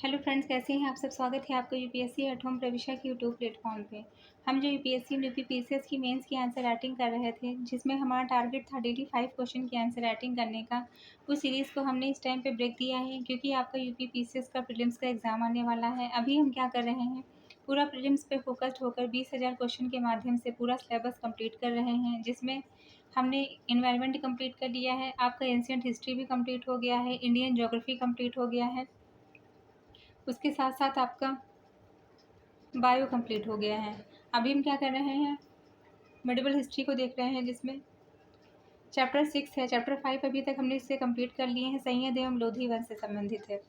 Hello friends, कैसे हैं आप सब। स्वागत है आपका यूपीएससी एट होम प्रविशा के यूट्यूब प्लेटफॉर्म पे। हम जो यूपीएससी और यूपीपीसीएस की मेंस की आंसर राइटिंग कर रहे थे, जिसमें हमारा टारगेट था डेली 5 क्वेश्चन की आंसर राइटिंग करने का। उस सीरीज़ को हमने इस टाइम पे ब्रेक दिया है क्योंकि आपका यूपीपीसीएस का प्रीलिम्स का एग्ज़ाम आने वाला है। अभी हम क्या कर रहे हैं, पूरा प्रीलिम्स पे फोकस्ड होकर 20,000 क्वेश्चन के माध्यम से पूरा सिलेबस कंप्लीट कर रहे हैं, जिसमें हमने एनवायरनमेंट कंप्लीट कर लिया है, आपका एंशिएंट हिस्ट्री भी कंप्लीट हो गया है, इंडियन ज्योग्राफी कंप्लीट हो गया है, उसके साथ साथ आपका बायो कंप्लीट हो गया है। अभी हम क्या कर रहे हैं, मेडिवल हिस्ट्री को देख रहे हैं, जिसमें चैप्टर 6 है। चैप्टर 5 अभी तक हमने इससे कंप्लीट कर लिए हैं, सैयद एवं लोधी वंश से संबंधित है।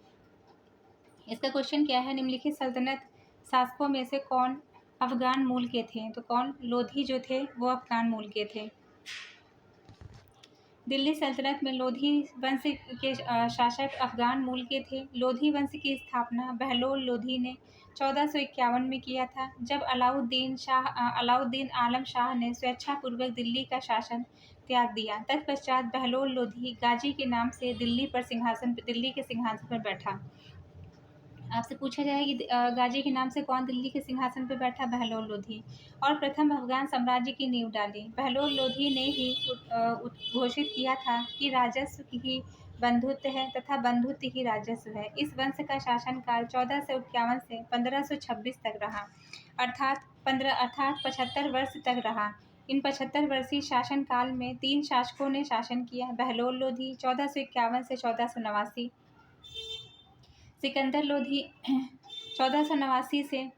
इसका क्वेश्चन क्या है, निम्नलिखित सल्तनत शासकों में से कौन अफगान मूल के थे। तो कौन, लोधी जो थे वो अफगान मूल के थे। दिल्ली सल्तनत में लोधी वंश के शासक अफगान मूल के थे। लोधी वंश की स्थापना बहलोल लोधी ने 1451 में किया था, जब अलाउद्दीन आलम शाह ने स्वेच्छापूर्वक दिल्ली का शासन त्याग दिया। तत्पश्चात बहलोल लोधी गाजी के नाम से दिल्ली के सिंहासन पर बैठा। आपसे पूछा जाए कि गाजी के नाम से कौन दिल्ली के सिंहासन पर बैठा, बहलोल लोधी। और प्रथम अफगान साम्राज्य की नींव डाली। बहलोल लोधी ने ही घोषित किया था कि राजस्व ही बंधुत्व है तथा बंधुत्व ही राजस्व है। इस वंश का शासनकाल 1451 से 1526 तक रहा, अर्थात 75 वर्ष तक रहा। इन 75 वर्षीय शासनकाल में 3 शासकों ने शासन किया। बहलोल लोधी 1451 से 1489, सिकंदर लोधी 1489 से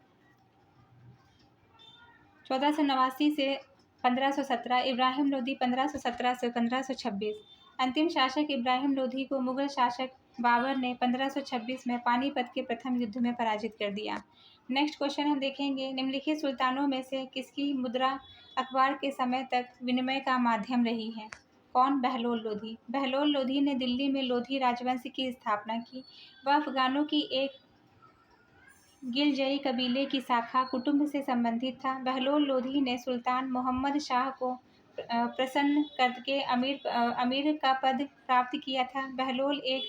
1517, इब्राहिम लोधी 1517 से 1526। अंतिम शासक इब्राहिम लोधी को मुगल शासक बाबर ने 1526 में पानीपत के प्रथम युद्ध में पराजित कर दिया। नेक्स्ट क्वेश्चन हम देखेंगे, निम्नलिखित सुल्तानों में से किसकी मुद्रा अखबार के समय तक विनिमय का माध्यम रही है। कौन, बहलोल लोधी। बहलोल लोधी ने दिल्ली में लोधी राजवंश की स्थापना की। वह अफगानों की एक गिलजई कबीले की शाखा कुटुंब से संबंधित था। बहलोल लोधी ने सुल्तान मोहम्मद शाह को प्रसन्न करके अमीर का पद प्राप्त किया था। बहलोल एक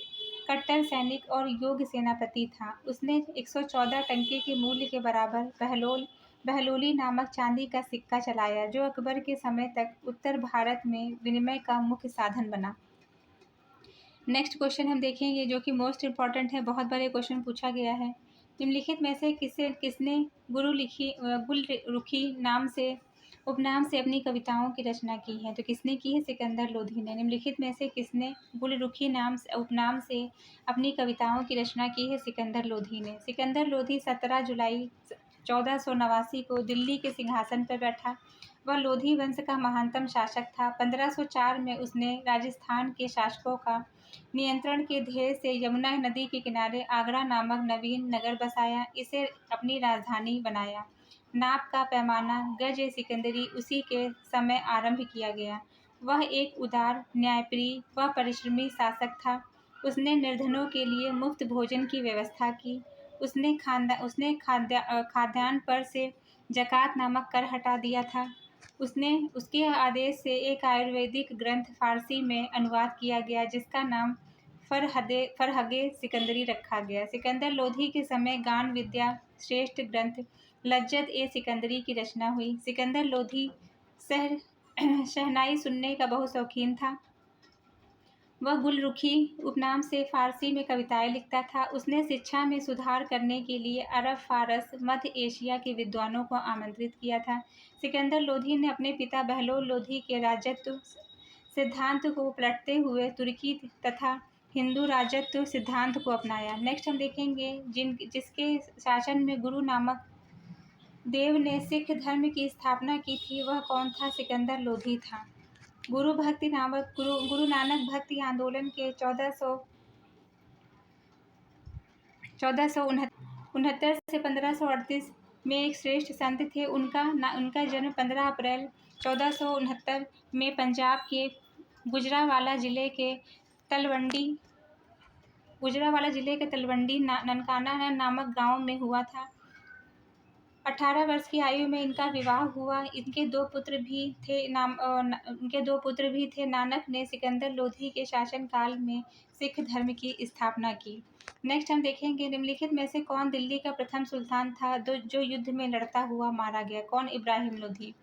कट्टर सैनिक और योग्य सेनापति था। उसने 114 टंके के मूल्य के बराबर बहलोली नामक चांदी का सिक्का चलाया, जो अकबर के समय तक उत्तर भारत में विनिमय का मुख्य साधन बना। नेक्स्ट क्वेश्चन हम देखेंगे, जो कि मोस्ट इम्पॉर्टेंट है, बहुत बार ये क्वेश्चन पूछा गया है। निम्नलिखित में से किसने गुलरुखी उपनाम से अपनी कविताओं की रचना की है। तो किसने की है, सिकंदर लोधी ने। निम्नलिखित में से किसने गुलरुखी उपनाम से अपनी कविताओं की रचना की है, सिकंदर लोधी ने। सिकंदर लोधी 17 जुलाई 1489 को दिल्ली के सिंहासन पर बैठा। वह लोधी वंश का महानतम शासक था। 1504 में उसने राजस्थान के शासकों का नियंत्रण के ध्येय से यमुना नदी के किनारे आगरा नामक नवीन नगर बसाया, इसे अपनी राजधानी बनाया। नाप का पैमाना गज ए सिकंदरी उसी के समय आरंभ किया गया। वह एक उदार, न्यायप्रिय व परिश्रमी शासक था। उसने निर्धनों के लिए मुफ्त भोजन की व्यवस्था की। उसने खाद्यान्न पर से जकात नामक कर हटा दिया था। उसके आदेश से एक आयुर्वेदिक ग्रंथ फारसी में अनुवाद किया गया, जिसका नाम फरहगे सिकंदरी रखा गया। सिकंदर लोधी के समय गान विद्या श्रेष्ठ ग्रंथ लज्जत ए सिकंदरी की रचना हुई। सिकंदर लोधी शहनाई सुनने का बहुत शौकीन था। वह गुलरुखी उपनाम से फारसी में कविताएं लिखता था। उसने शिक्षा में सुधार करने के लिए अरब, फारस, मध्य एशिया के विद्वानों को आमंत्रित किया था। सिकंदर लोधी ने अपने पिता बहलोल लोधी के राजत्व सिद्धांत को पलटते हुए तुर्की तथा हिंदू राजत्व सिद्धांत को अपनाया। नेक्स्ट हम देखेंगे, जिसके शासन में गुरु नानक देव ने सिख धर्म की स्थापना की थी, वह कौन था, सिकंदर लोधी था। गुरु नानक भक्ति आंदोलन के 1469 से 1538 में एक श्रेष्ठ संत थे। उनका जन्म 15 अप्रैल 1469 में पंजाब के गुजरांवाला जिले के तलवंडी ननकाना नामक गांव में हुआ था। 18 वर्ष की आयु में इनका विवाह हुआ। इनके दो पुत्र भी थे। नानक ने सिकंदर लोधी के शासनकाल में सिख धर्म की स्थापना की। नेक्स्ट हम देखेंगे निम्नलिखित में से कौन दिल्ली का प्रथम सुल्तान था जो युद्ध में लड़ता हुआ मारा गया? कौन? इब्राहिम लोधी।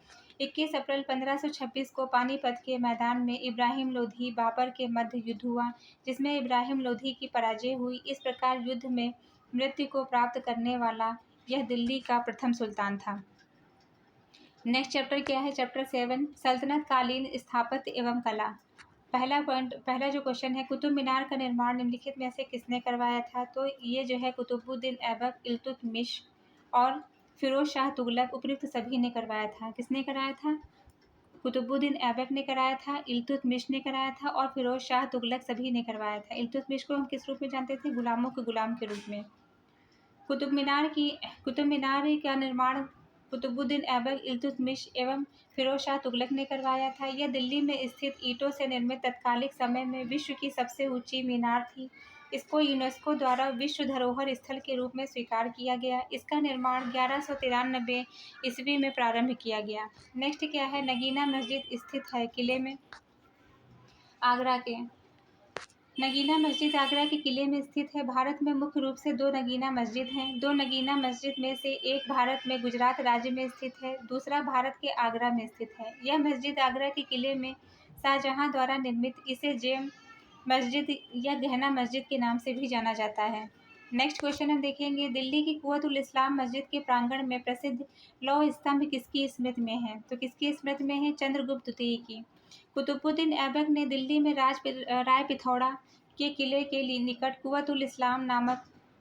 21 अप्रैल 1526 को पानीपत के मैदान में इब्राहिम लोधी बाबर के मध्य युद्ध हुआ, जिसमें इब्राहिम लोधी की पराजय हुई। इस प्रकार युद्ध में मृत्यु को प्राप्त करने वाला यह दिल्ली का प्रथम सुल्तान था। नेक्स्ट चैप्टर क्या है? चैप्टर 7 सल्तनत कालीन स्थापत्य एवं कला। पहला जो क्वेश्चन है, कुतुब मीनार का निर्माण निम्नलिखित में से किसने करवाया था? तो ये जो है कुतुबुद्दीन ऐबक, इल्तुतमिश और फिरोज शाह तुगलक, उपयुक्त सभी ने करवाया था। किसने कराया था? कुतुबुद्दीन ऐबक ने कराया था, इल्तुतमिश ने कराया था और फिरोज शाह तुगलक सभी ने करवाया था। इल्तुतमिश को हम किस रूप में जानते थे? गुलामों के गुलाम के रूप में। कुतुब मीनार का निर्माण कुतुबुद्दीन ऐबक, इल्तुतमिश एवं फिरोज शाह तुगलक ने करवाया था। यह दिल्ली में स्थित ईंटों से निर्मित तत्कालिक समय में विश्व की सबसे ऊंची मीनार थी। इसको यूनेस्को द्वारा विश्व धरोहर स्थल के रूप में स्वीकार किया गया। इसका निर्माण 1193 ईस्वी में प्रारंभ किया गया। नेक्स्ट क्या है? नगीना मस्जिद स्थित है किले में आगरा के। नगीना मस्जिद आगरा के किले में स्थित है। भारत में मुख्य रूप से 2 नगीना मस्जिद हैं। 2 नगीना मस्जिद में से एक भारत में गुजरात राज्य में स्थित है, दूसरा भारत के आगरा में स्थित है। यह मस्जिद आगरा के किले में शाहजहां द्वारा निर्मित इसे जेम मस्जिद या गहना मस्जिद के नाम से भी जाना जाता है। नेक्स्ट क्वेश्चन हम देखेंगे, दिल्ली की कुव्वतुल इस्लाम मस्जिद के प्रांगण में प्रसिद्ध लौह स्तंभ किसकी स्मृति में है? तो किसकी स्मृति में है? चंद्रगुप्त द्वितीय की। कुतुबुद्दीन ऐबक ने दिल्ली में राय पिथौरा के किले के निकट कुव्वतुल इस्लाम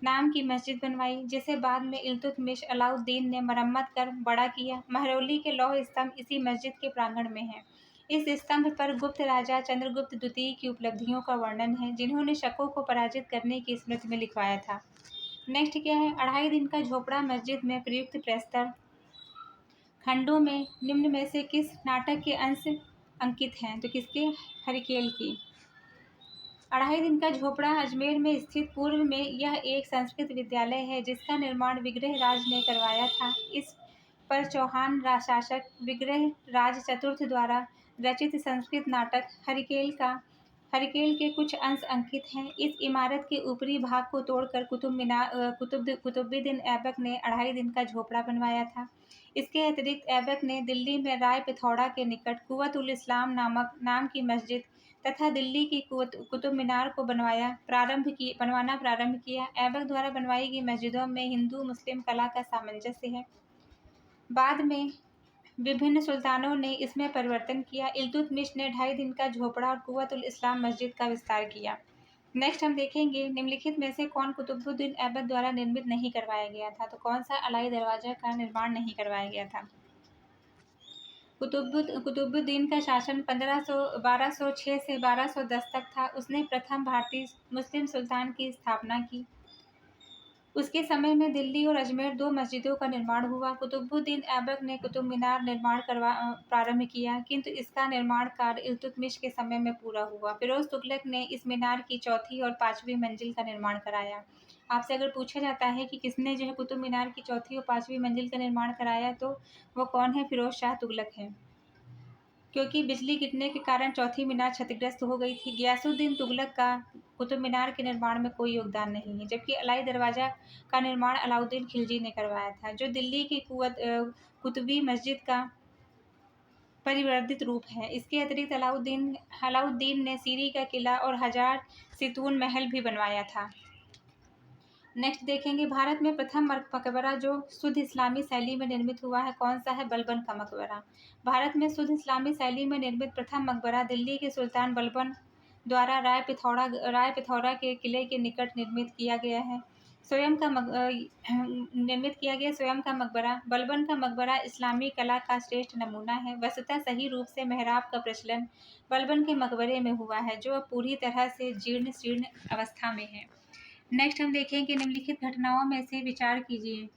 नाम की मस्जिद बनवाई, जिसे बाद में इल्तुतमिश अलाउद्दीन ने मरम्मत कर बड़ा किया। महरौली के लौह स्तंभ इसी मस्जिद के प्रांगण में है। इस स्तंभ पर गुप्त राजा चंद्रगुप्त द्वितीय की उपलब्धियों का वर्णन है, जिन्होंने शकों को पराजित करने की स्मृति में लिखवाया था। नेक्स्ट क्या है? 2.5 दिन का झोपड़ा मस्जिद में प्रयुक्त प्रस्तर खंडों में निम्न में से किस नाटक के अंश अंकित हैं? तो किसके? हरिकेल की। 2.5 दिन का झोपड़ा अजमेर में स्थित पूर्व में यह एक संस्कृत विद्यालय है, जिसका निर्माण विग्रह राज ने करवाया था। इस पर चौहान शासक विग्रह राज चतुर्थ द्वारा रचित संस्कृत नाटक हरिकेल के कुछ अंश अंकित हैं। इस इमारत के ऊपरी भाग को तोड़कर कुतुबुद्दीन ऐबक ने 2.5 दिन का झोपड़ा बनवाया था। इसके अतिरिक्त ऐबक ने दिल्ली में राय पिथौरा के निकट कुव्वतुल इस्लाम नाम की मस्जिद तथा दिल्ली की कुतुब मीनार को बनवाना प्रारंभ किया। ऐबक द्वारा बनवाई गई मस्जिदों में हिंदू मुस्लिम कला का सामंजस्य है। बाद में विभिन्न सुल्तानों ने इसमें परिवर्तन किया। इल्तुतमिश ने 2.5 दिन का झोपड़ा और कुव्वतुल इस्लाम मस्जिद का विस्तार किया। नेक्स्ट हम देखेंगे, निम्नलिखित में से कौन कुतुबुद्दीन ऐबक द्वारा निर्मित नहीं करवाया गया था? तो कौन सा? अलाई दरवाजा का निर्माण नहीं करवाया गया था। कुतुबुद्दीन का शासन 1206 से 1210 तक था। उसने प्रथम भारतीय मुस्लिम सुल्तान की स्थापना की। उसके समय में दिल्ली और अजमेर 2 मस्जिदों का निर्माण हुआ। कुतुबुद्दीन ऐबक ने कुतुब मीनार निर्माण प्रारंभ किया, किंतु इसका निर्माण कार्य इल्तुतमिश के समय में पूरा हुआ। फिरोज तुगलक ने इस मीनार की 4वीं और 5वीं मंजिल का निर्माण कराया। आपसे अगर पूछा जाता है कि किसने जो है कुतुब मीनार की 4वीं और 5वीं मंजिल का निर्माण कराया, तो वो कौन है? फिरोज शाह तुगलक है, क्योंकि बिजली गिरने के कारण 4थी मीनार क्षतिग्रस्त हो गई थी। गयासुद्दीन तुगलक का कुतुब मीनार के निर्माण में कोई योगदान नहीं है, जबकि अलाई दरवाजा का निर्माण अलाउद्दीन खिलजी ने करवाया था, जो दिल्ली की कुतुबी मस्जिद का परिवर्धित रूप है। इसके अतिरिक्त अलाउद्दीन ने सीरी का किला और हजार सितून महल भी बनवाया था। नेक्स्ट देखेंगे, भारत में प्रथम मकबरा जो शुद्ध इस्लामी शैली में निर्मित हुआ है, कौन सा है? बलबन का मकबरा। भारत में शुद्ध इस्लामी शैली में निर्मित प्रथम मकबरा दिल्ली के सुल्तान बलबन द्वारा राय पिथौरा के किले के निकट निर्मित किया गया स्वयं का मकबरा। बलबन का मकबरा इस्लामी कला का श्रेष्ठ नमूना है। वस्तुतः सही रूप से मेहराब का प्रचलन बलबन के मकबरे में हुआ है, जो अब पूरी तरह से जीर्ण शीर्ण अवस्था में है। नेक्स्ट हम देखेंगे, निम्नलिखित घटनाओं में से विचार कीजिए,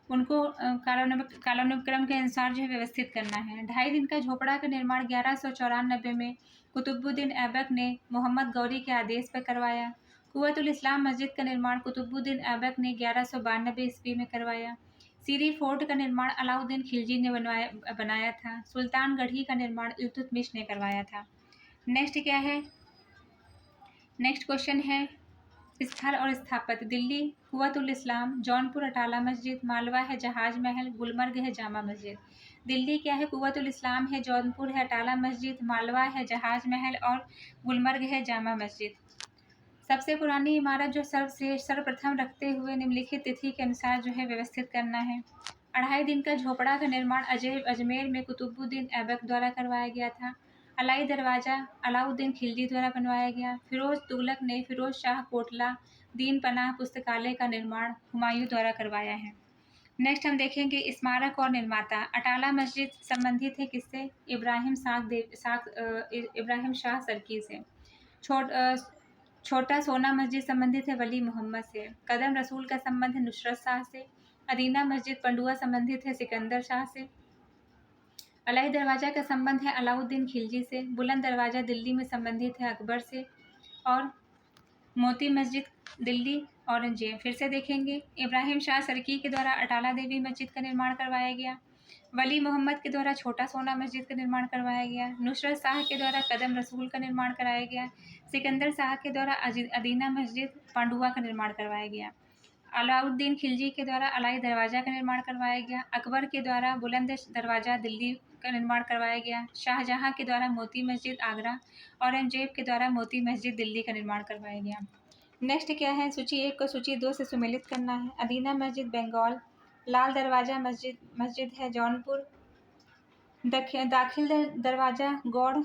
उनको कालानुक्रम के अनुसार जो है व्यवस्थित करना है। 2.5 दिन का झोपड़ा का निर्माण 1194 में कुतुबुद्दीन ऐबक ने मोहम्मद गौरी के आदेश पर करवाया। कुव्वतुल इस्लाम मस्जिद का निर्माण कुतुबुद्दीन ऐबक ने 1192 ईस्वी में करवाया। सीरी फोर्ट का निर्माण अलाउद्दीन खिलजी ने बनाया था। सुल्तानगढ़ी का निर्माण इल्तुतमिश ने करवाया था। नेक्स्ट क्या है? नेक्स्ट क्वेश्चन है स्थल और स्थापत्य। दिल्ली कुव्वतुल इस्लाम, जौनपुर अटाला मस्जिद, मालवा है जहाज महल, गुलमर्ग है जामा मस्जिद। दिल्ली क्या है? कुव्वतुल इस्लाम है, जौनपुर है अटाला मस्जिद, मालवा है जहाज महल और गुलमर्ग है जामा मस्जिद। सबसे पुरानी इमारत जो सर्वप्रथम रखते हुए निम्नलिखित तिथि के अनुसार जो है व्यवस्थित करना है। 2.5 दिन का झोपड़ा का निर्माण अजमेर में कुतुबुद्दीन ऐबक द्वारा करवाया गया था। अलाई दरवाज़ा अलाउद्दीन खिलजी द्वारा बनवाया गया। फिरोज तुगलक ने फिरोज शाह कोटला दीन पनाह पुस्तकालय का निर्माण हुमायूं द्वारा करवाया है। नेक्स्ट हम देखेंगे स्मारक और निर्माता। अटाला मस्जिद संबंधित है किससे? इब्राहिम शाह सरकी से। छोटा सोना मस्जिद संबंधित है वली मोहम्मद से। कदम रसूल का संबंध है नुसरत शाह से। अदीना मस्जिद पंडुआ संबंधित है सिकंदर शाह से। अलाई दरवाज़ा का संबंध है अलाउद्दीन खिलजी से। बुलंद दरवाज़ा दिल्ली में संबंधित है अकबर से। और मोती मस्जिद दिल्ली औरंगजेब। फिर से देखेंगे इब्राहिम शाह सरकी के द्वारा अटाला देवी मस्जिद का निर्माण करवाया गया। वली मोहम्मद के द्वारा छोटा सोना मस्जिद का निर्माण करवाया गया। नुसरत शाह के द्वारा कदम रसूल का निर्माण कराया गया। सिकंदर शाह के द्वारा अदीना मस्जिद पांडुआ का निर्माण करवाया गया। अलाउद्दीन खिलजी के द्वारा अलाई दरवाज़ा का निर्माण करवाया गया। अकबर के द्वारा बुलंद दरवाज़ा दिल्ली का निर्माण करवाया गया। शाहजहां के द्वारा मोती मस्जिद आगरा, औरंगजेब के द्वारा मोती मस्जिद दिल्ली का निर्माण करवाया गया। नेक्स्ट क्या है? सूची 1 को सूची 2 से सुमेलित करना है। अदीना मस्जिद बंगाल, लाल दरवाज़ा मस्जिद है जौनपुर, दाखिल दरवाज़ा गौड़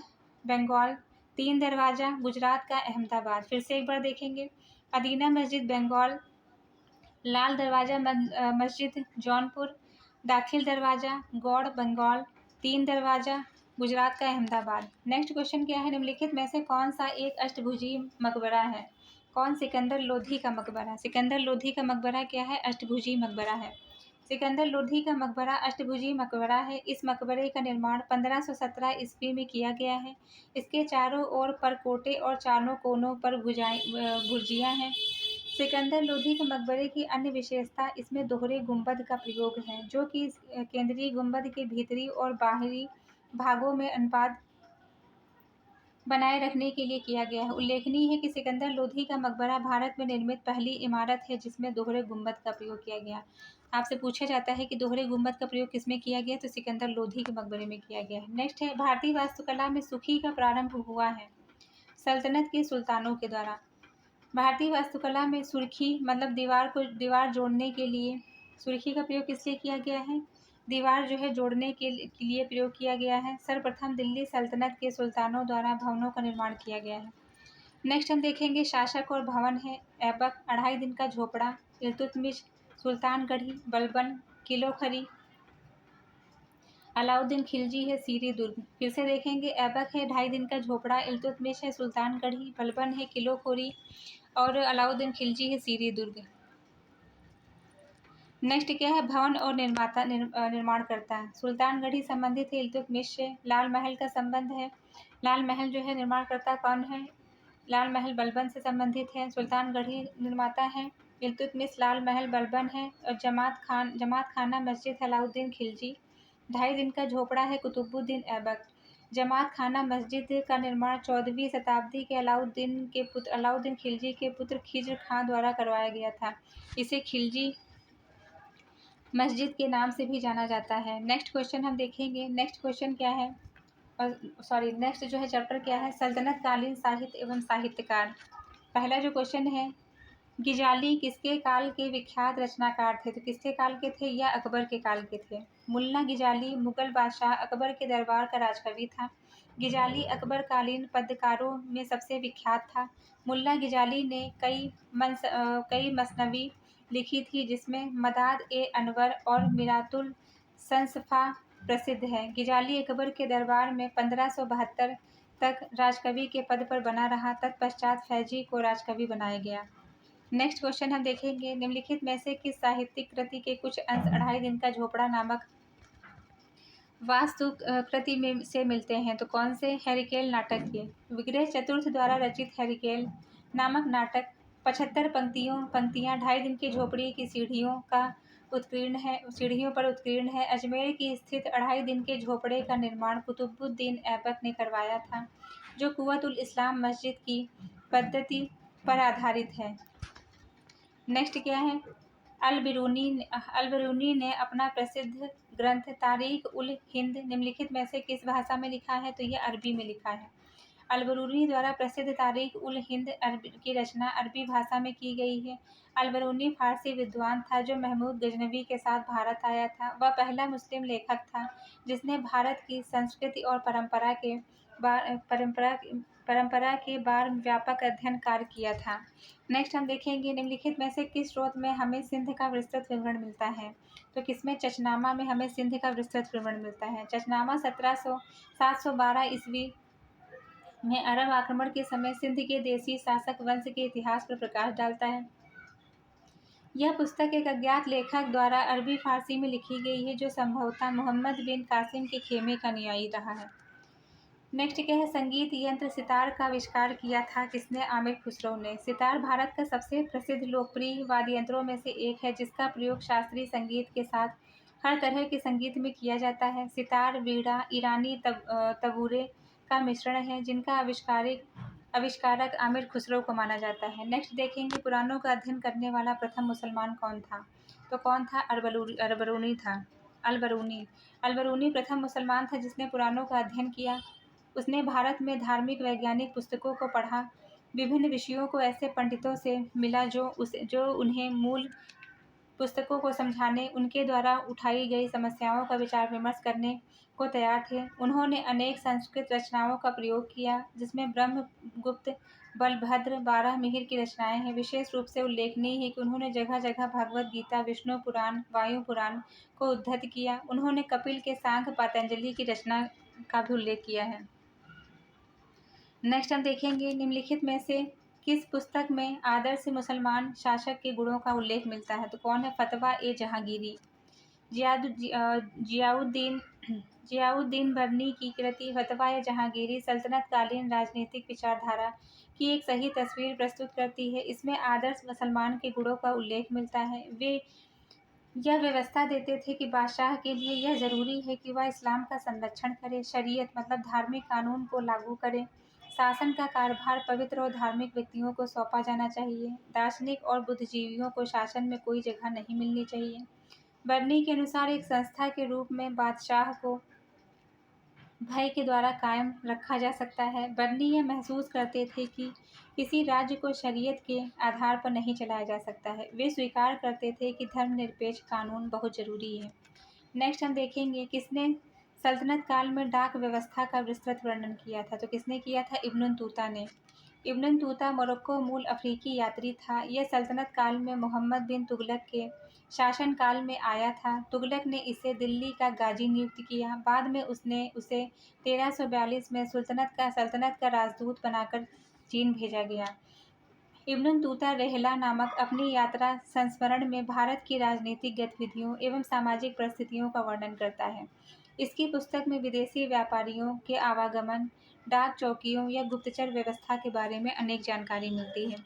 बंगाल, 3 दरवाज़ा गुजरात का अहमदाबाद। फिर से एक बार देखेंगे अदीना मस्जिद बंगाल, लाल दरवाज़ा मस्जिद जौनपुर, दाखिल दरवाज़ा गौड़ बंगाल, 3 दरवाज़ा गुजरात का अहमदाबाद। नेक्स्ट क्वेश्चन क्या है? निम्नलिखित में से कौन सा एक अष्टभुजी मकबरा है? कौन? सिकंदर लोधी का मकबरा। सिकंदर लोधी का मकबरा क्या है? अष्टभुजी मकबरा है। सिकंदर लोधी का मकबरा अष्टभुजी मकबरा है। इस मकबरे का निर्माण 1517 ईस्वी में किया गया है। इसके चारों ओर परकोटे और चारों कोनों पर भुर्जियाँ हैं। सिकंदर लोधी के मकबरे की अन्य विशेषता इसमें दोहरे गुंबद का प्रयोग है, जो कि केंद्रीय गुंबद के भीतरी और बाहरी भागों में अनुपात बनाए रखने के लिए किया गया है। उल्लेखनीय है कि सिकंदर लोधी का मकबरा भारत में निर्मित पहली इमारत है जिसमें दोहरे गुंबद का प्रयोग किया गया। आपसे पूछा जाता है कि दोहरे गुंबद का प्रयोग किसमें किया गया? तो सिकंदर लोधी के मकबरे में किया गया है। नेक्स्ट है भारतीय वास्तुकला में सुखी का प्रारंभ हुआ है सल्तनत के सुल्तानों के द्वारा। भारतीय वास्तुकला में सुर्खी मतलब दीवार जोड़ने के लिए सुर्खी का प्रयोग किस लिए किया गया है? दीवार जो है जोड़ने के लिए प्रयोग किया गया है। सर्वप्रथम दिल्ली सल्तनत के सुल्तानों द्वारा भवनों का निर्माण किया गया है। नेक्स्ट हम देखेंगे शासक और भवन है ऐबक, 2.5 दिन का झोपड़ा, इल्तुतमिश, सुल्तानगढ़ी, बलबन, किलोखरी, अलाउद्दीन खिलजी है सीरी दुर्ग। फिर से देखेंगे ऐबक है 2.5 दिन का झोपड़ा, इल्तुतमिश है सुल्तानगढ़ी, बलबन है किलोखोरी और अलाउद्दीन खिलजी है सीरी दुर्ग। नेक्स्ट क्या है? भवन और निर्माण करता है। सुल्तानगढ़ी संबंधित है इल्तुतमिश से। लाल महल का संबंध है, लाल महल जो है निर्माण करता कौन है? लाल महल बलबन से संबंधित है। सुल्तानगढ़ी निर्माता है इल्तुतमिश, लाल महल बलबन है और जमात खाना मस्जिद अलाउद्दीन खिलजी। 2.5 दिन का झोपड़ा है कुतुबुद्दीन ऐबक। जमात खाना मस्जिद का निर्माण 14वीं शताब्दी के अलाउद्दीन खिलजी के पुत्र खिज्र खां द्वारा करवाया गया था। इसे खिलजी मस्जिद के नाम से भी जाना जाता है। नेक्स्ट क्वेश्चन हम देखेंगे। नेक्स्ट क्वेश्चन क्या है? नेक्स्ट जो है चैप्टर क्या है? सल्तनत कालीन साहित्य एवं साहित्यकार। पहला जो क्वेश्चन है गिजाली किसके काल के विख्यात रचनाकार थे? तो किसके काल के थे? या अकबर के काल के थे। मुल्ला गिजाली मुगल बादशाह अकबर के दरबार का राजकवि था। गिजाली अकबर कालीन पद्यकारों में सबसे विख्यात था। मुल्ला गिजाली ने कई मसनवी लिखी थी जिसमें मदाद ए अनवर और मिरातुल संसफा प्रसिद्ध है। गिजाली अकबर के दरबार में 1572 तक राजकवि के पद पर बना रहा। तत्पश्चात फैजी को राजकवि बनाया गया। नेक्स्ट क्वेश्चन हम देखेंगे निम्नलिखित में से किस साहित्यिक कृति के कुछ अंश 2.5 दिन का झोपड़ा नामक वास्तु कृति में से मिलते हैं? तो कौन से? हैरिकेल नाटक के। विग्रह चतुर्थ द्वारा रचित हैरिकेल नामक नाटक 75 पंक्तियां 2.5 दिन की झोपड़ी की सीढ़ियों पर उत्कीर्ण है। अजमेर की स्थित 2.5 दिन के झोपड़े का निर्माण कुतुबुद्दीन ऐबक ने करवाया था, जो कुव्वतुल इस्लाम मस्जिद की पद्धति पर आधारित है। नेक्स्ट क्या है, अल-बिरूनी ने अपना प्रसिद्ध ग्रंथ तारीख उल हिंद निम्नलिखित में से किस भाषा में लिखा है? तो यह अरबी में लिखा है। अल-बिरूनी द्वारा प्रसिद्ध तारीख उल हिंद की रचना अरबी भाषा में की गई है। अल-बिरूनी फारसी विद्वान था जो महमूद गजनवी के साथ भारत आया था। वह पहला मुस्लिम लेखक था जिसने भारत की संस्कृति और परंपरा के बार व्यापक अध्ययन कार्य किया था। नेक्स्ट हम देखेंगे निम्नलिखित में से किस स्रोत में हमें सिंध का विस्तृत विवरण मिलता है? तो किसमें? चचनामा में हमें सिंध का विस्तृत विवरण मिलता है। चचनामा 712 ईस्वी में अरब आक्रमण के समय सिंध के देसी शासक वंश के इतिहास पर प्रकाश डालता है। यह पुस्तक एक अज्ञात लेखक द्वारा अरबी फारसी में लिखी गई है जो संभवतः मोहम्मद बिन कासिम के खेमे का अनुयायी रहा है। नेक्स्ट क्या है, संगीत यंत्र सितार का आविष्कार किया था किसने? आमिर खुसरो ने। सितार भारत का सबसे प्रसिद्ध लोकप्रिय वाद्य यंत्रों में से एक है जिसका प्रयोग शास्त्रीय संगीत के साथ हर तरह के संगीत में किया जाता है। सितार वीणा ईरानी तबूरे का मिश्रण है जिनका आविष्कारक आमिर खुसरो को माना जाता है। नेक्स्ट देखेंगे पुराणों का अध्ययन करने वाला प्रथम मुसलमान कौन था? तो कौन था? अल-बिरूनी था। अल-बिरूनी प्रथम मुसलमान था जिसने पुराणों का अध्ययन किया। उसने भारत में धार्मिक वैज्ञानिक पुस्तकों को पढ़ा, विभिन्न विषयों को ऐसे पंडितों से मिला जो उन्हें मूल पुस्तकों को समझाने, उनके द्वारा उठाई गई समस्याओं का विचार विमर्श करने को तैयार थे। उन्होंने अनेक संस्कृत रचनाओं का प्रयोग किया जिसमें ब्रह्मगुप्त, बलभद्र, बारहमिहिर की रचनाएं हैं। विशेष रूप से उल्लेखनीय है कि उन्होंने जगह जगह भगवद गीता, विष्णु पुराण, वायु पुराण को उद्धृत किया। उन्होंने कपिल के सांख्य पातंजलि की रचना का भी उल्लेख किया है। नेक्स्ट हम देखेंगे निम्नलिखित में से किस पुस्तक में आदर्श मुसलमान शासक के गुणों का उल्लेख मिलता है? तो कौन है? फतवा ए जहांगीरी। जियाउद्दीन बरनी की कृति फतवा ए जहांगीरी सल्तनत कालीन राजनीतिक विचारधारा की एक सही तस्वीर प्रस्तुत करती है। इसमें आदर्श मुसलमान के गुणों का उल्लेख मिलता है। वे यह व्यवस्था देते थे कि बादशाह के लिए यह जरूरी है कि वह इस्लाम का संरक्षण करे, शरीयत मतलब धार्मिक कानून को लागू करे, शासन का कार्यभार पवित्र और धार्मिक व्यक्तियों को सौंपा जाना चाहिए, दार्शनिक और बुद्धिजीवियों को शासन में कोई जगह नहीं मिलनी चाहिए। बर्नी के अनुसार एक संस्था के रूप में बादशाह को भय के द्वारा कायम रखा जा सकता है। बर्नी यह महसूस करते थे कि किसी राज्य को शरीयत के आधार पर नहीं चलाया जा सकता है। वे स्वीकार करते थे कि धर्मनिरपेक्ष कानून बहुत जरूरी है। नेक्स्ट हम देखेंगे किसने सल्तनत काल में डाक व्यवस्था का विस्तृत वर्णन किया था? तो किसने किया था? इब्न बतूता ने। इब्न बतूता मोरक्को मूल अफ्रीकी यात्री था। यह सल्तनत काल में मोहम्मद बिन तुगलक के शासन काल में आया था। तुगलक ने इसे दिल्ली का गाजी नियुक्त किया। बाद में उसने उसे 1342 में सल्तनत का राजदूत बनाकर चीन भेजा गया। इब्न बतूता रेहला नामक अपनी यात्रा संस्मरण में भारत की राजनीतिक गतिविधियों एवं सामाजिक परिस्थितियों का वर्णन करता है। इसकी पुस्तक में विदेशी व्यापारियों के आवागमन, डाक चौकियों या गुप्तचर व्यवस्था के बारे में अनेक जानकारी मिलती है।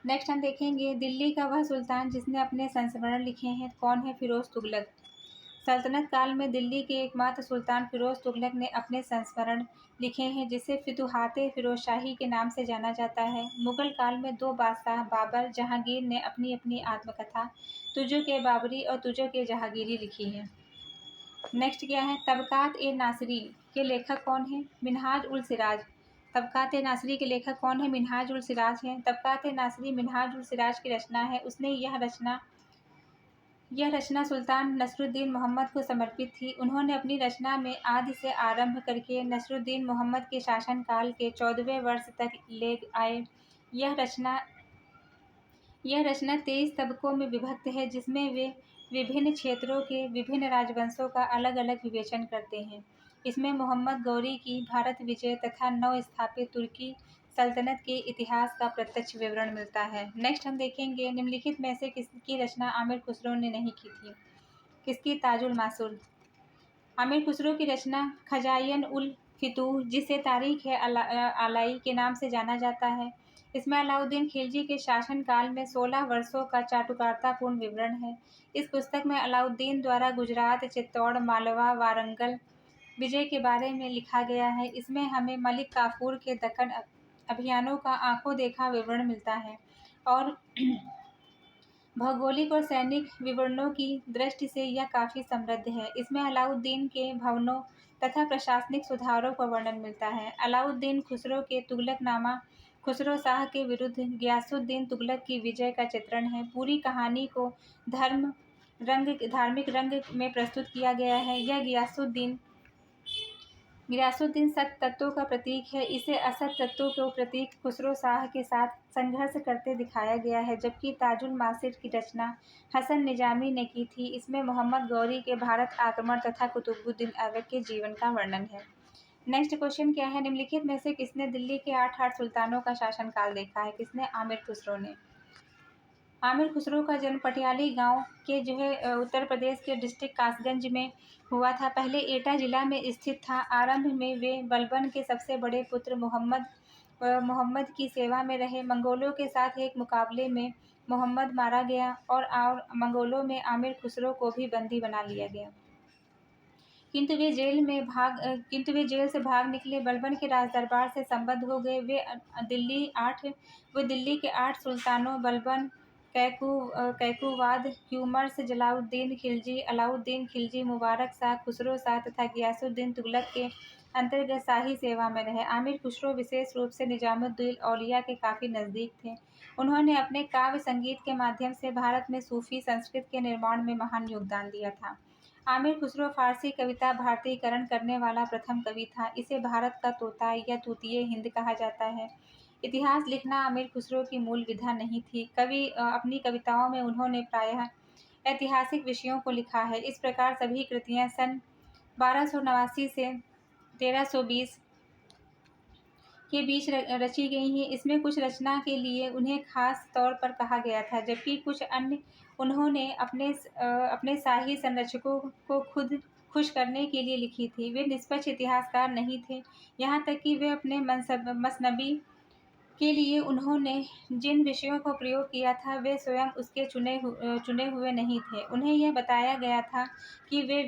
नेक्स्ट हम देखेंगे दिल्ली का वह सुल्तान जिसने अपने संस्मरण लिखे हैं। कौन है? फिरोज तुगलक। सल्तनत काल में दिल्ली के एकमात्र सुल्तान फिरोज तुगलक ने अपने संस्मरण लिखे हैं जिसे फितूहाते फिरोजशाही के नाम से जाना जाता है। मुगल काल में दो बादशाह बाबर, जहांगीर ने अपनी अपनी आत्मकथा तुजो के बाबरी और तुजो के जहांगीरी लिखी है। नेक्स्ट क्या है? तबकात ए नासरी के लेखक कौन है? मिनहाज उल सिराज। तबकात ए नासरी के लेखक कौन है? मिनहाज उल सिराज हैं। तबकात ए नासरी मिनहाज उल सिराज की रचना है। उसने यह रचना सुल्तान नसरुद्दीन मोहम्मद को समर्पित थी। उन्होंने अपनी रचना में आदि से आरंभ करके नसरुद्दीन मोहम्मद के शासनकाल के 14वें वर्ष तक ले आए। यह रचना 23 तबकों में विभक्त है जिसमें वे विभिन्न क्षेत्रों के विभिन्न राजवंशों का अलग अलग विवेचन करते हैं। इसमें मोहम्मद गौरी की भारत विजय तथा नव स्थापित तुर्की सल्तनत के इतिहास का प्रत्यक्ष विवरण मिलता है। नेक्स्ट हम देखेंगे निम्नलिखित में से किसकी रचना आमिर खुसरो ने नहीं की थी? किसकी? ताजुल मासूल। आमिर खुसरो की रचना खजाइन उल फितूह जिसे तारीख है आलाई के नाम से जाना जाता है। इसमें अलाउद्दीन खिलजी के शासनकाल में 16 वर्षों का चाटुकारितापूर्ण विवरण है। इस पुस्तक में अलाउद्दीन द्वारा गुजरात, चित्तौड़, मालवा, वारंगल विजय के बारे में लिखा गया है। इसमें हमें मलिक काफूर के दक्कन अभियानों का आंखों देखा विवरण मिलता है और भौगोलिक और सैनिक विवरणों की दृष्टि से यह काफ़ी समृद्ध है। इसमें अलाउद्दीन के भवनों तथा प्रशासनिक सुधारों का वर्णन मिलता है। अलाउद्दीन खुसरो के तुगलकनामा खुसरो शाह के विरुद्ध गियासुद्दीन तुगलक की विजय का चित्रण है। पूरी कहानी को धार्मिक रंग में प्रस्तुत किया गया है। यह गियासुद्दीन सत्य तत्वों का प्रतीक है। इसे असत तत्वों के प्रतीक खुसरो शाह के साथ संघर्ष करते दिखाया गया है, जबकि ताजुल मासिर की रचना हसन निजामी ने की थी। इसमें मोहम्मद गौरी के भारत आक्रमण तथा कुतुबुद्दीन ऐबक के जीवन का वर्णन है। नेक्स्ट क्वेश्चन क्या है, निम्नलिखित में से किसने दिल्ली के 8 सुल्तानों का शासनकाल देखा है? किसने? आमिर खुसरो ने। आमिर खुसरो का जन्म पटियाली गांव के उत्तर प्रदेश के डिस्ट्रिक्ट कासगंज में हुआ था। पहले एटा जिला में स्थित था। आरंभ में वे बलबन के सबसे बड़े पुत्र मोहम्मद की सेवा में रहे। मंगोलों के साथ एक मुकाबले में मोहम्मद मारा गया और मंगोलों में आमिर खुसरो को भी बंदी बना लिया गया, किंतु वे जेल से भाग निकले। बलबन के राजदरबार से संबद्ध हो गए। वे दिल्ली के 8 सुल्तानों बलबन, कैकुवाद, ह्यूमर्स, जलालुद्दीन खिलजी, अलाउद्दीन खिलजी, मुबारक शाह, खुसरो शाह तथा गियासुद्दीन तुगलक के अंतर्गत शाही सेवा में रहे। आमिर खुसरो विशेष रूप से निजामुद्दीन औलिया के काफ़ी नज़दीक थे। उन्होंने अपने काव्य संगीत के माध्यम से भारत में सूफी संस्कृत के निर्माण में महान योगदान दिया था। आमिर खुसरो फारसी कविता भारतीयकरण करने वाला प्रथम कवि था। इसे भारत का तोता या तूतीय हिंद कहा जाता है। इतिहास लिखना आमिर खुसरो की मूल विधा नहीं थी। अपनी कविताओं में उन्होंने प्रायः ऐतिहासिक विषयों को लिखा है। इस प्रकार सभी कृतियां सन 1289 से 1320 के बीच रची गई हैं। इसमें कुछ रचना के लिए उन्हें खास तौर पर कहा गया था, जबकि कुछ अन्य उन्होंने अपने शाही संरक्षकों को खुद खुश करने के लिए लिखी थी। वे निष्पक्ष इतिहासकार नहीं थे। यहाँ तक कि वे अपने मसनबी के लिए उन्होंने जिन विषयों को प्रयोग किया था, वे स्वयं उसके चुने हुए नहीं थे। उन्हें यह बताया गया था कि वे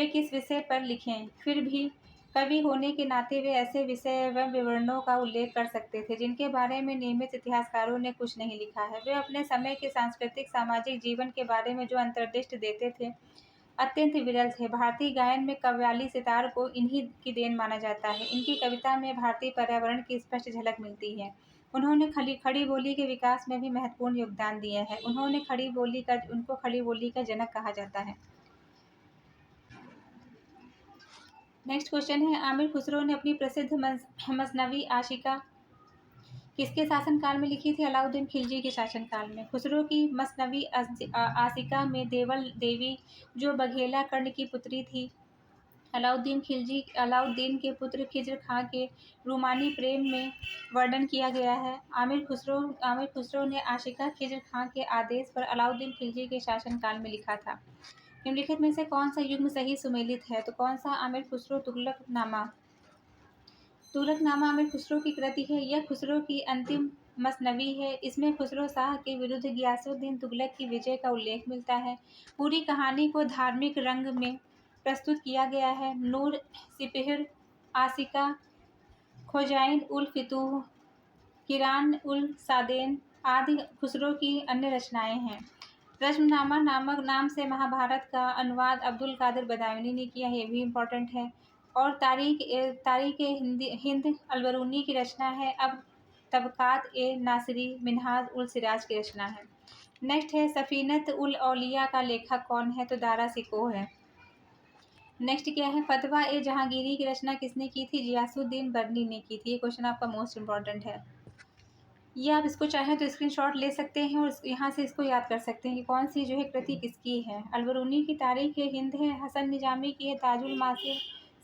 किस विषय पर लिखें। फिर भी कवि होने के नाते वे ऐसे विषय एवं विवरणों का उल्लेख कर सकते थे जिनके बारे में नियमित इतिहासकारों ने कुछ नहीं लिखा है। वे अपने समय के सांस्कृतिक सामाजिक जीवन के बारे में जो अंतर्दृष्टि देते थे, अत्यंत विरल थे। भारतीय गायन में कव्वाली सितार को इन्हीं की देन माना जाता है। इनकी कविता में भारतीय पर्यावरण की स्पष्ट झलक मिलती है। उन्होंने खड़ी बोली के विकास में भी महत्वपूर्ण योगदान दिया है। उनको खड़ी बोली का जनक कहा जाता है। नेक्स्ट क्वेश्चन है, आमिर खुसरो ने अपनी प्रसिद्ध मसनवी आशिका किसके शासनकाल में लिखी थी? अलाउद्दीन खिलजी के शासनकाल में। खुसरो की मसनवी आशिका में देवल देवी, जो बघेला कर्ण की पुत्री थी, अलाउद्दीन के पुत्र खिज्र खां के रूमानी प्रेम में वर्णन किया गया है। आमिर खुसरो ने आशिका खिज्र खां के आदेश पर अलाउद्दीन खिलजी के शासनकाल में लिखा था। निम्नलिखित में से कौन सा युग्म सही सुमेलित है? तो कौन सा? आमिर खुसरो तुगलकनामा आमिर खुसरो की कृति है। यह खुसरो की अंतिम मसनवी है। इसमें खुसरो शाह के विरुद्ध गियासुद्दीन तुगलक की विजय का उल्लेख मिलता है। पूरी कहानी को धार्मिक रंग में प्रस्तुत किया गया है। नूर सिपहिर, आसिका, खोजाइन उल फितूह, किरान उल सादेन आदि खुसरो की अन्य रचनाएं हैं। रश्मनामा नामक नाम से महाभारत का अनुवाद अब्दुल कादिर बदायूनी ने किया है, ये भी इम्पोर्टेंट है। और तारीख हिंद अलबरूनी की रचना है। अब तबकात ए नासिरी मिनहाज उल सिराज की रचना है। नेक्स्ट है, सफीनत उल औलिया का लेखक कौन है? तो दारा सिकोह है। नेक्स्ट क्या है, फतवा ए जहांगीरी की रचना किसने की थी? गियासुद्दीन बरनी ने की थी। ये क्वेश्चन आपका मोस्ट इम्पॉर्टेंट है। ये आप इसको चाहें तो स्क्रीनशॉट ले सकते हैं और यहाँ से इसको याद कर सकते हैं कि कौन सी कृति किसकी है। अलबरूनी की तारीख हिंद है। हसन निजामी की है ताजुल मासिर।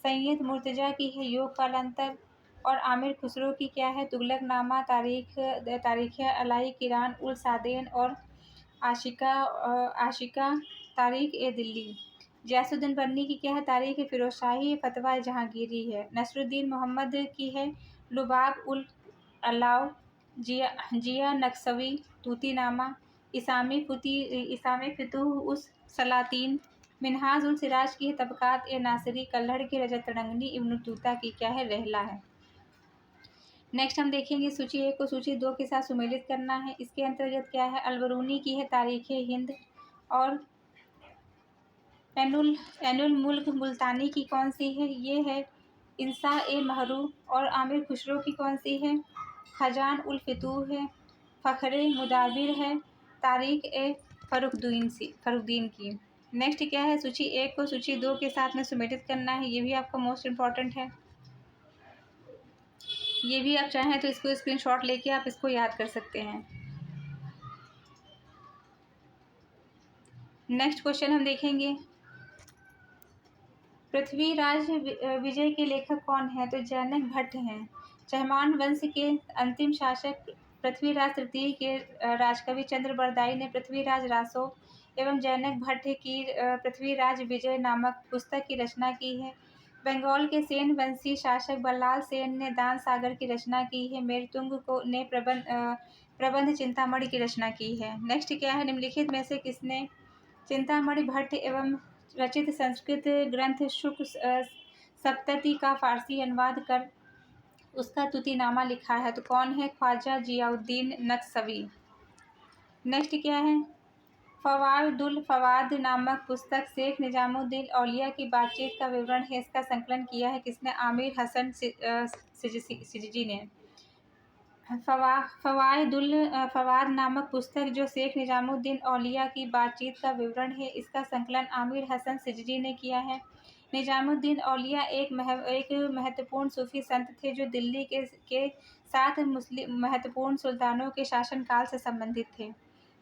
सैयद मुर्तजा की है योग कालांतर। और आमिर खुसरो की क्या है? तुगलकनामा, तारीख अलाई, किरान उल सादेन और आशिका तारीख ए दिल्ली। गियासुद्दीन बरनी की क्या है? तारीख फिरोजशाही। फतवा जहांगीरी है। नसरुद्दीन मोहम्मद की है लुबाब उल अलाव, जिया नक्शवी, तूतीनामा, इसामी फितूह उस सलातीन। मिनहाज उल सिराज की है तबकात ए नासिरी। कल्हड़ की रजत तरंगिणी। इब्न तूता की क्या है? रहला है। नेक्स्ट हम देखेंगे सूची 1 को सूची 2 के साथ सुमेलित करना है। इसके अंतर्गत क्या है, अलबरूनी की है तारीख हिंद, और एनुल मुल्क मुल्तानी की कौन सी है, ये है इंसा ए महरू, और आमिर खुसरो की कौन सी है, खजान उल फितूह है, फ़ख्रे मुदाबिर है, तारिक ए फरुद्दीन की। नेक्स्ट क्या है, सूची 1 को सूची 2 के साथ में सुमेलित करना है। ये भी आपका मोस्ट इम्पॉर्टेंट है। ये भी आप चाहें तो इसको स्क्रीनशॉट लेके आप इसको याद कर सकते हैं। नेक्स्ट क्वेश्चन हम देखेंगे, पृथ्वीराज विजय के लेखक कौन है, तो जैनक भट्ट हैं। चहमान वंश के अंतिम शासक पृथ्वीराज तृतीय के राजकवि चंद्र बरदाई ने पृथ्वीराज रासो एवं जैनक भट्ट की पृथ्वीराज विजय नामक पुस्तक की रचना की है। बंगाल के सेन वंशी शासक बल्लाल सेन ने दान सागर की रचना की है। मेरतुंग को ने प्रबंध चिंतामणि की रचना की है। नेक्स्ट क्या है, निम्नलिखित में से किसने चिंतामणि भट्ट एवं रचित संस्कृत ग्रंथ शुक सप्तति का फारसी अनुवाद कर उसका तुतीनामा लिखा है, तो कौन है, ख्वाजा जियाउद्दीन नक्शवी। नेक्स्ट क्या है, फवादुल फवाद नामक पुस्तक शेख निजामुद्दीन औलिया की बातचीत का विवरण है। इसका संकलन किया है किसने, आमिर हसन सिजजी ने। फवाद नामक पुस्तक जो शेख निजामुद्दीन औलिया की बातचीत का विवरण है, इसका संकलन आमिर हसन सिजजी ने किया है। निजामुद्दीन औलिया एक महत्वपूर्ण सूफी संत थे जो दिल्ली के 7 मुस्लिम महत्वपूर्ण सुल्तानों के शासनकाल से संबंधित थे।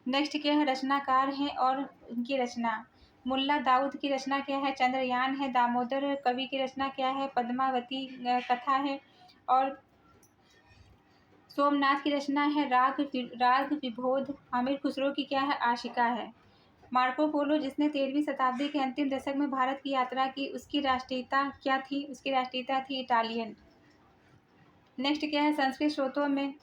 नेक्स्ट क्या है, रचनाकार हैं और उनकी रचना, मुल्ला दाऊद की रचना क्या है, चंद्रयान है। दामोदर कवि की रचना क्या है, पद्मावती कथा है। और सोमनाथ की रचना है राग विबोध। आमिर खुसरो की क्या है, आशिका है। मार्को पोलो जिसने 13वीं शताब्दी के अंतिम दशक में भारत की यात्रा की, उसकी राष्ट्रीयता क्या थी, उसकी राष्ट्रीयता थी इटालियन। नेक्स्ट क्या है, संस्कृत स्रोतों में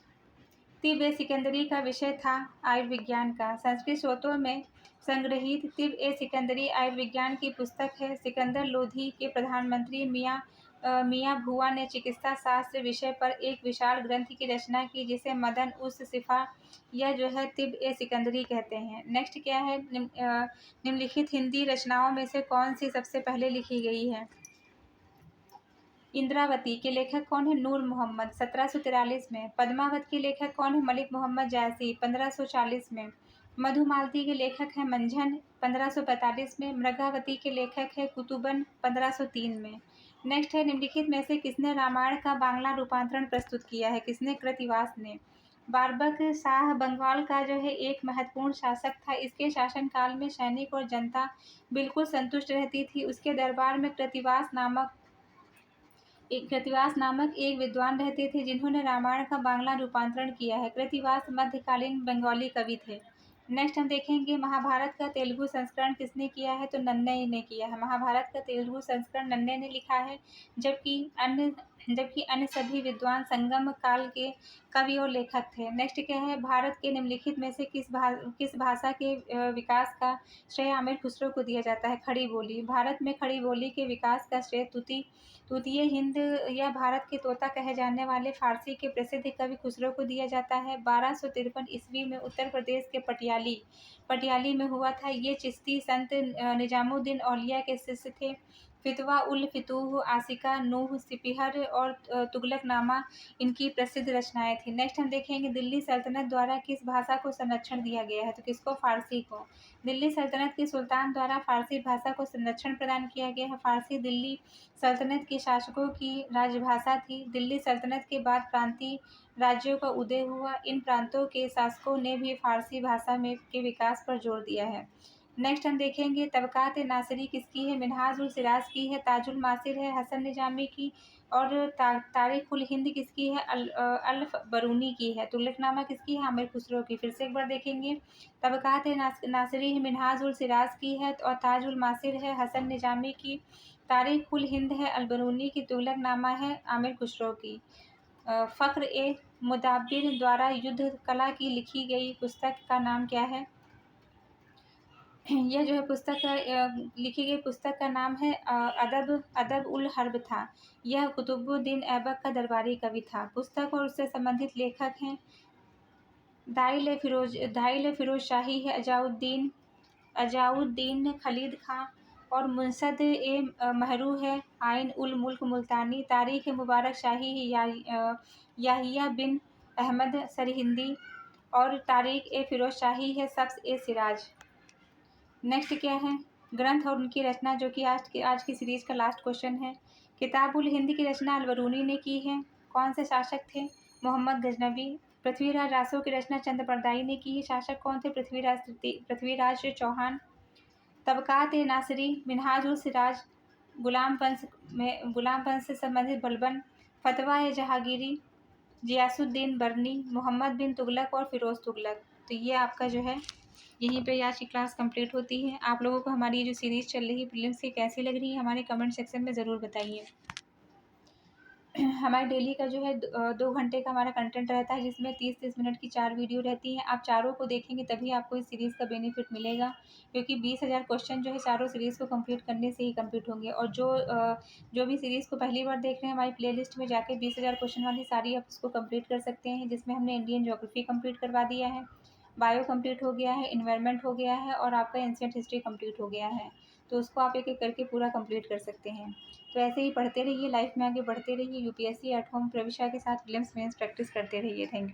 तिब ए सिकंदरी का विषय था आयुर्विज्ञान का। संस्कृत स्रोतों में संग्रहित तिब ए सिकंदरी आयुर्विज्ञान की पुस्तक है। सिकंदर लोधी के प्रधानमंत्री मियाँ भुआ ने चिकित्सा शास्त्र विषय पर एक विशाल ग्रंथ की रचना की जिसे मदन उस सिफा या जो है तिब ए सिकंदरी कहते हैं। नेक्स्ट क्या है, निम्नलिखित हिंदी रचनाओं में से कौन सी सबसे पहले लिखी गई है। इंद्रावती के लेखक कौन है, नूर मोहम्मद 1743 में। पद्मावत के लेखक कौन है, मलिक मोहम्मद जायसी 1540 में। मधुमालती के लेखक है मंझन 1545 में। मृगावती के लेखक है कुतुबन 1503 में। नेक्स्ट है, निम्नलिखित में से किसने रामायण का बांग्ला रूपांतरण प्रस्तुत किया है, किसने, कृतिवास ने। बारबक शाह बंगाल का जो है एक महत्वपूर्ण शासक था। इसके शासनकाल में सैनिक और जनता बिल्कुल संतुष्ट रहती थी। उसके दरबार में कृतिवास नामक एक विद्वान रहते थे जिन्होंने रामायण का बांग्ला रूपांतरण किया है। कृतिवास मध्यकालीन बंगाली कवि थे। नेक्स्ट हम देखेंगे, महाभारत का तेलुगु संस्करण किसने किया है, तो नन्नई ने किया है। महाभारत का तेलुगु संस्करण नन्नई ने लिखा है, जबकि अन्य सभी विद्वान संगम काल के कवि और लेखक थे। नेक्स्ट क्या है, भारत के निम्नलिखित में से किस भाषा के विकास का श्रेय आमिर खुसरो को दिया जाता है, खड़ी बोली। भारत में खड़ी बोली के विकास का श्रेय तूतीय हिंद या भारत के तोता कहे जाने वाले फारसी के प्रसिद्ध कवि खुसरो को दिया जाता है। 1253 ईस्वी में उत्तर प्रदेश के पटियाली में हुआ था। ये चिश्ती संत निजामुद्दीन औलिया के शिष्य थे। फितवा उल फितूह, आसिका नूह, सिपिहर और तुगलकनामा इनकी प्रसिद्ध रचनाएं थी। नेक्स्ट हम देखेंगे, दिल्ली सल्तनत द्वारा किस भाषा को संरक्षण दिया गया है, तो किसको, फारसी को। दिल्ली सल्तनत के सुल्तान द्वारा फारसी भाषा को संरक्षण प्रदान किया गया है। फारसी दिल्ली सल्तनत के शासकों की राजभाषा थी। दिल्ली सल्तनत के बाद प्रांतीय राज्यों का उदय हुआ। इन प्रांतों के शासकों ने भी फारसी भाषा के विकास पर जोर दिया है। नेक्स्ट हम देखेंगे, तबकात नासिरी किसकी है, मिनहाज उल सिराज की है। ताजुल मासिर है हसन निजामी की। और तारीख उल हिंद किसकी है, अल बरूनी की है। तुगलकनामा किसकी है, आमिर खुसरो की। फिर से एक बार देखेंगे, तबकात नासिरी है मिनहाज उल सिराज की है और ताज उल मासिर है हसन निजामी की। तारीख उल हिंद है अल बरूनी की। तुगलकनामा है आमिर खुसरो की। फ़ख्र ए मुदाबिर द्वारा युद्ध कला की लिखी गई पुस्तक का नाम क्या है, यह जो है पुस्तक लिखी गई पुस्तक का नाम है अदब अदब उल हर्ब था। यह कुतुबुद्दीन ऐबक का दरबारी कवि था। पुस्तक और उससे संबंधित लेखक हैं दाइल फिरोज शाही है, अजाउद्दीन खलीद खां और मुंसद महरू है, आइन उल मुल्क मुल्तानी, तारीख मुबारक शाही है, याहिया बिन अहमद सरहिंदी और तारीख फिरोज शाही है, सब्स सिराज। नेक्स्ट क्या है, ग्रंथ और उनकी रचना, जो कि आज की सीरीज का लास्ट क्वेश्चन है। किताबुल हिंद की रचना अलबरूनी ने की है। कौन से शासक थे? मोहम्मद गजनबी। पृथ्वीराज रासो की रचना चंद्रप्रदायी ने की है। शासक कौन थे? पृथ्वीराज चौहान। तबकात नासिरी, मिनहाजुल सिराज, गुलाम वंश से संबंधित बलबन, फतवा जहांगीरी, जियासुद्दीन बरनी, मोहम्मद बिन तुगलक और फिरोज तुगलक। तो ये आपका जो है यहीं पे आज की क्लास कंप्लीट होती है। आप लोगों को हमारी ये जो सीरीज़ चल रही है प्रीलिम्स की कैसी लग रही है हमारे कमेंट सेक्शन में ज़रूर बताइए। हमारे डेली का जो है 2 घंटे का हमारा कंटेंट रहता है, जिसमें 30-30 मिनट की 4 वीडियो रहती हैं। आप चारों को देखेंगे तभी आपको इस सीरीज़ का बेनिफिट मिलेगा, क्योंकि 20,000 क्वेश्चन जो है चारों सीरीज़ को कंप्लीट करने से ही कंप्लीट होंगे। और जो भी सीरीज़ को पहली बार देख रहे हैं, हमारी प्लेलिस्ट में जाके 20,000 क्वेश्चन वाली सारी आप उसको कंप्लीट कर सकते हैं, जिसमें हमने इंडियन ज्योग्राफी कंप्लीट करवा दिया है, बायो कंप्लीट हो गया है, इन्वायरमेंट हो गया है और आपका एंशिएंट हिस्ट्री कंप्लीट हो गया है। तो उसको आप एक-एक करके पूरा कंप्लीट कर सकते हैं। तो ऐसे ही पढ़ते रहिए, लाइफ में आगे बढ़ते रहिए। यूपीएससी एट होम प्रविशा के साथ प्रीलिम्स मेंस प्रैक्टिस करते रहिए। Thank you.